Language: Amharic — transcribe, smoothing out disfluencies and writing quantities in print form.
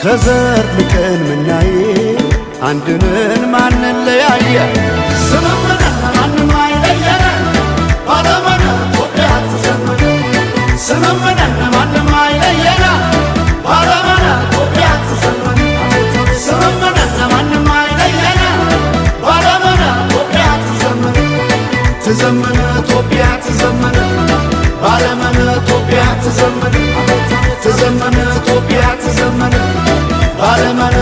ከዘር ልቀን ምናዬ አንድንን ማንለያየ ስምምነት ማንም አይለየን ባለመነ ኢትዮጵያ ትዘምር ስምምነት ማንም አይለየን ባለመነ ኢትዮጵያ ትዘምር ስምምነት ማንም አይለየን ባለመነ ኢትዮጵያ ትዘምር ትዘምር ኢትዮጵያ ትዘምር ባለመነ ኢትዮጵያ ትዘምር ትዘምር ኢትዮጵያ ትዘምር ባለመነ